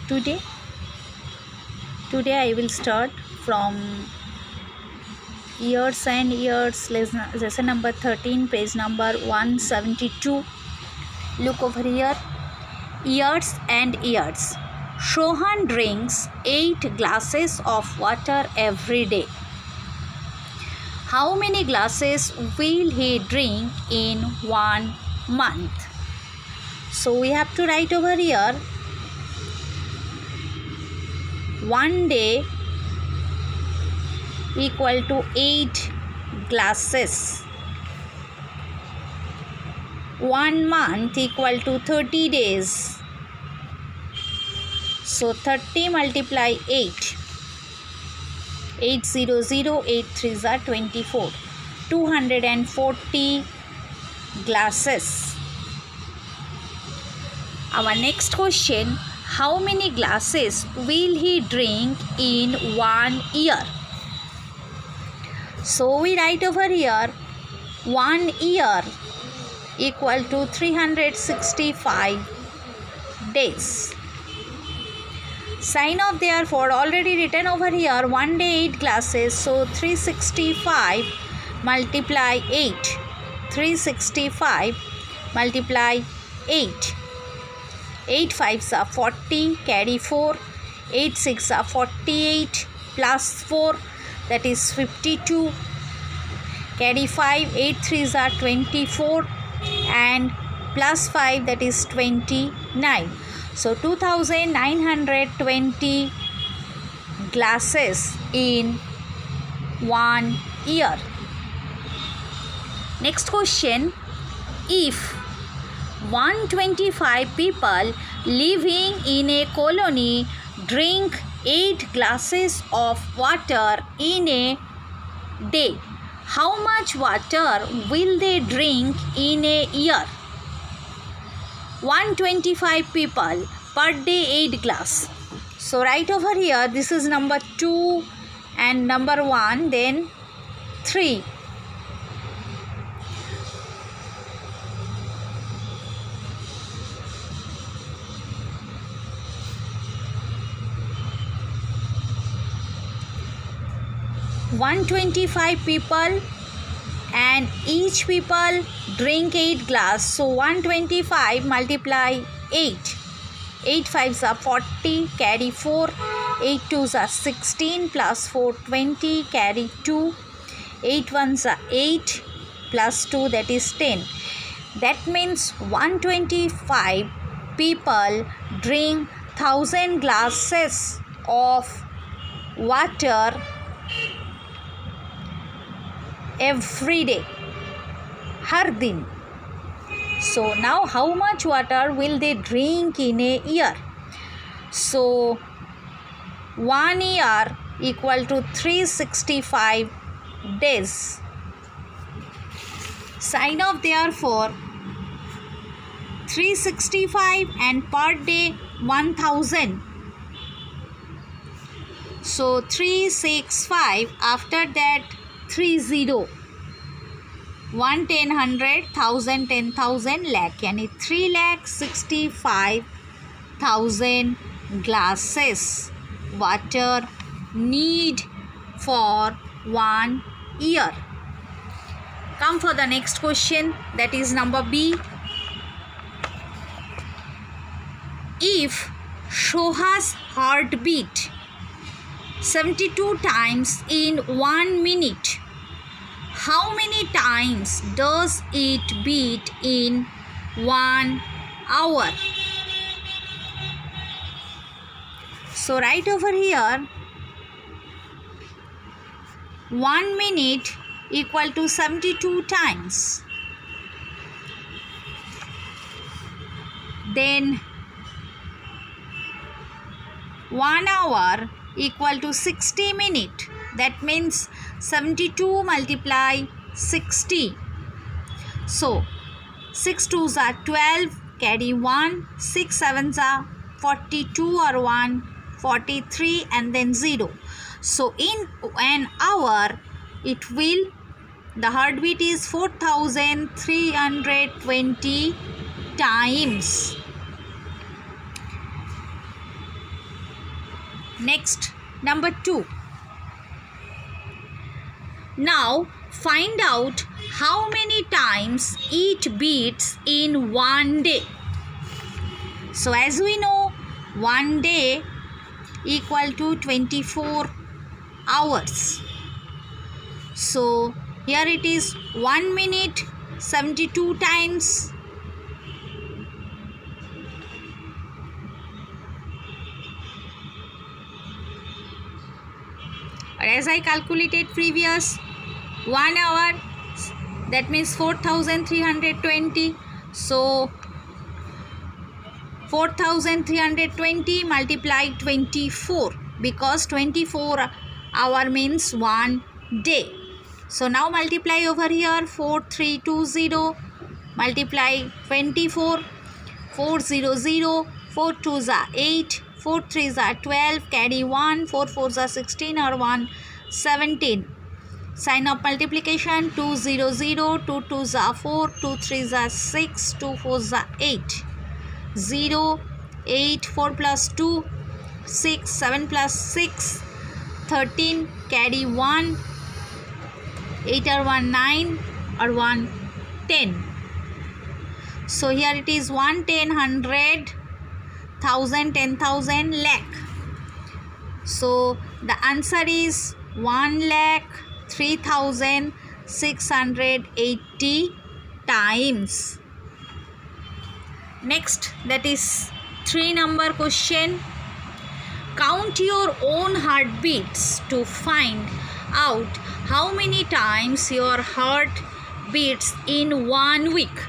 today I will start from years and years, lesson number 13, page number 172. Look over here. Years and years. Sohan drinks 8 glasses of water every day. How many glasses will he drink in 1 month? So we have to write over here 1 day equal to 8 glasses. 1 month equal to 30 days. So 30 multiply 8. 800, 8 3s are 24. 240 glasses. Our next question, how many glasses will he drink in 1 year? So we write over here 1 year equal to 365 days. Sign of therefore already written over here, 1 day 8 glasses, so 365 multiply 8. 365 multiply 8. 8 5s are 40, carry 4. 8 6 are 48 plus 4, that is 52. Carry 5. 8 3s are 24 and plus 5, that is 29. So 2920 glasses in 1 year. Next question, if 125 people living in a colony drink 8 glasses of water in a day, how much water will they drink in a year? 125 people, per day 8 glass. So right over here, this is number 2 and number 1, then 3. $125 people and each people drink 8 glass. So 125 multiply 8. 8 5s are 40, carry 4. 8 2s are 16 plus 4 20, carry 2. 8 1s are 8 plus 2, that is 10. That means 125 people drink 1000 glasses of water every day, har din. So now how much water will they drink in a year? So 1 year equal to 365 days. Sign of therefore 365 and per day 1000. So 365, after that 30. 1 10 100, 1000 10,000, lakh, यानी 3,65,000 glasses water need for 1 year. Come for the next question, that is number B. If Soha's heartbeat 72 times in 1 minute, how many times does it beat in 1 hour? So right over here, 1 minute equal to 72 times. Then 1 hour equal to 60 minutes. That means 72 multiply 60. So 6 2s are 12, carry 1. 6 7s are 42 or 1, 43 and then 0. So in an hour it will, the heartbeat is 4320 times. Next, number 2. Now find out how many times it beats in one day. So as we know, one day equal to 24 hours. So here it is 1 minute 72 times. As I calculated previous, 1 hour, that means 4320. So 4320 multiplied 24, because 24 hour means 1 day. So now multiply over here, 4320 multiply 24, 400, 4 2s are 8, 4 3s are 12, carry 1, 4 4s are 16 or 1 17. Sign of multiplication, 2 0 0, 2 2s are 4, 2 3s are 6, 2 4s are 8, 0, 8, 4 plus 2, 6, 7 plus 6, 13, carry 1, 8 or 1 9 or 1 10. So here it is 1 10 100 1000 10,000 lakh. So the answer is 1,03,680 times. Next, that is 3 number question. Count your own heartbeats to find out how many times your heart beats in 1 week.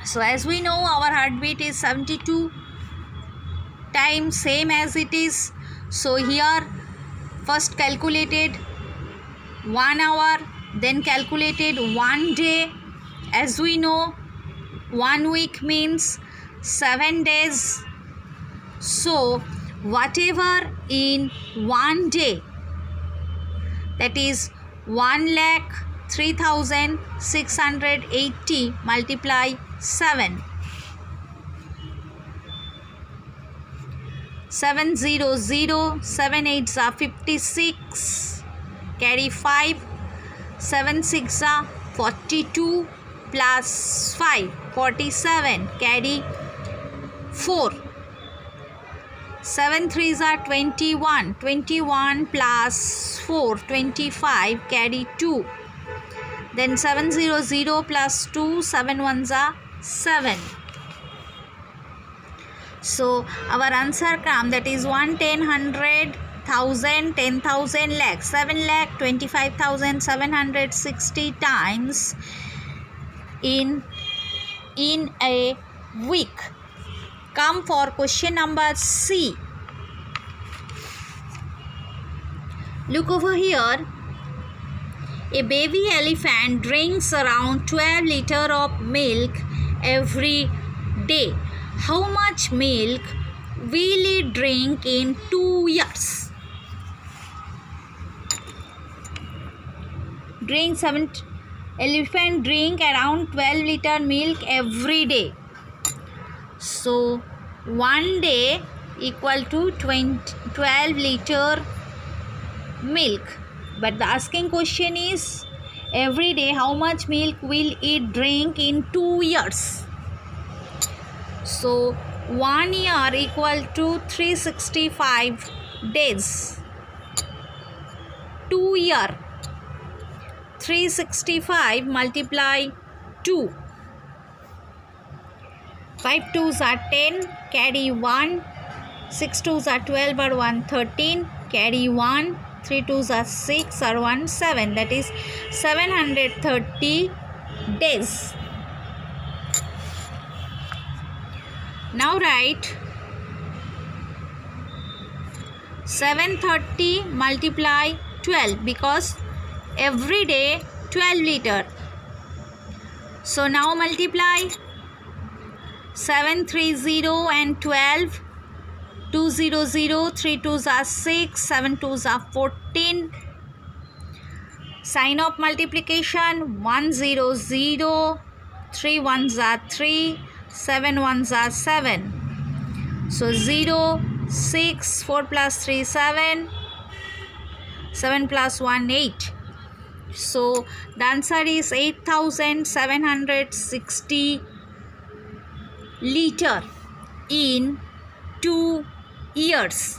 So as we know, our heartbeat is 72 times, same as it is. So here first calculated 1 hour, then calculated 1 day. As we know, 1 week means 7 days. So whatever in 1 day, that is 1,03,680 multiply 7. 7 0 0, 7 8s are 56, carry 5, 7 6 are 42 plus 5, 47, carry 4, 7 3s are 21, 21 plus 4, 25, carry 2, then 7 0 0 plus 2, 7 1s are 7. So our answer comes, that is 1 10 100 1000 10,000 lakh, 7,25,760 times in a week. Come for question number C. Look over here. A baby elephant drinks around 12 liters of milk every day. How much milk will it drink in 2 years? Elephant drink around 12 liter milk every day. So 1 day equal to 12 liter milk. But the asking question is, every day how much milk will it drink in 2 years? So 1 year equal to 365 days. 2 year, 365 multiply 2. 5 2s are 10, carry 1. 6 2s are 12 or 1 13, carry 1. 3 2s are 6 or 1 7. That is 730 days. Now write 730 multiply 12, because every day 12 liter. So now multiply 730 and 12. 200, 3 2s are 6, 7 2s are 14. Sign of multiplication, 100, 3 1s are 3, 7 1s are 7. So 0, 6, 4 plus 3, 7, 7 plus 1, 8. So the answer is 8,760 liter in 2 years.